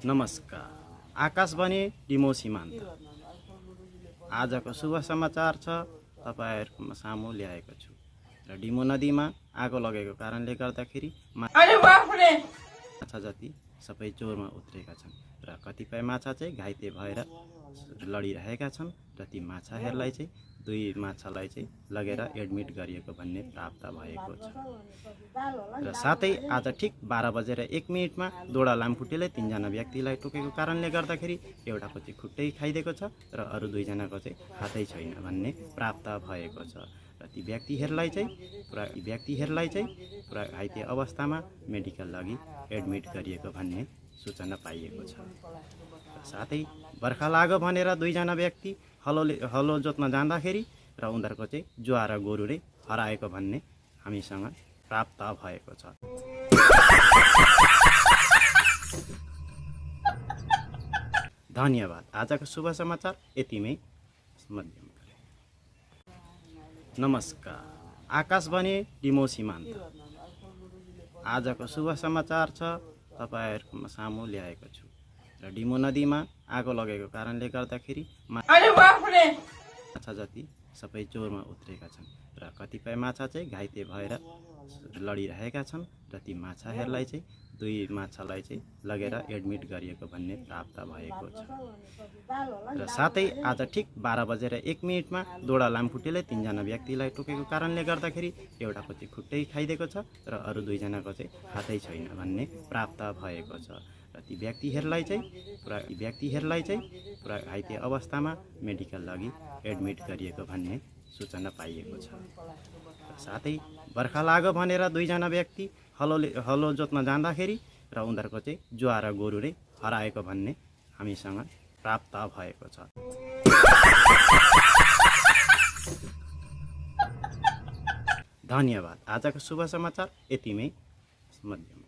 नमस्कार। आकाशवाणी डिमो सीमान्त आजको शुभ समाचार छ तपाईहरुको सामु ल्याएको छु। र डिमो नदीमा आगो लगेको कारणले गर्दाखेरि माछा जति सबै जोरमा उत्रेका छन् र कतिपय माछा चाहिँ घाइते भएर लडिरहेका छन् र ती माछाहरूलाई चाहिँ दुई माछालाई चाहिँ लगेर एडमिट गरिएको भन्ने प्राप्त भएको छ। र साथै आज ठिक 12:01 दोडा लामखुट्टेले 3 जना व्यक्तिलाई टोकेको कारणले गर्दाखेरि एउटाको चाहिँ खुट्टै खाइदिएको छ र अरु 2 जनाको चाहिँ हातै छैन भन्ने प्राप्त भएको छ। र ती व्यक्तिहरूलाई चाहिँ पुरा घाइते अवस्थामा मेडिकल लागि एडमिट गरिएको भन्ने सूचना पाइएको छ। साथै बर्खा लाग्यो भनेर 2 जना व्यक्ति हलो जोत्न जाँदाखेरि र उनीहरुको चाहिँ जुवा र गोरुले हराएको भन्ने हामीसँग प्राप्त भएको छ। धन्यवाद। आजको शुभ समाचार यतिमै मध्यम। नमस्कार। आकाशवाणी डिमो सीमान्त आजको शुभ समाचार छ तपाईहरुको सामु ल्याएको छु। र डिमो नदीमा आगो लगेको कारणले गर्दाखेरि माछा जति सबै जोरमा उत्रेका छन् र कतिपय माछा चाहिँ घाइते भएर लडिरहेका छन् र ती माछाहरूलाई चाहिँ दुई माछालाई चाहिँ लगेर एडमिट गरिएको भन्ने प्राप्त भएको छ। र साथै आज ठिक 12:01 दोडा लामखुट्टेले 3 जना व्यक्तिलाई टोकेको कारणले गर्दाखेरि एउटाको चाहिँ खुट्टै खाइदिएको छ र अरु 2 जनाको चाहिँ हातै छैन भन्ने प्राप्त भएको छ। र ती व्यक्तिहरूलाई चाहिँ पुरा घाइते अवस्थामा मेडिकल लागि एडमिट गरिएको भन्ने सूचना पाइएको छ। साथै बर्खा लाग्यो भनेर 2 जना व्यक्ति हलो जोत्न जाँदाखेरि र उनीहरुको चाहिँ जुवा र गोरुले हराएको भन्ने हामीसँग प्राप्त भएको छ। धन्यवाद। आजको शुभ समाचार यतिमै मध्यम।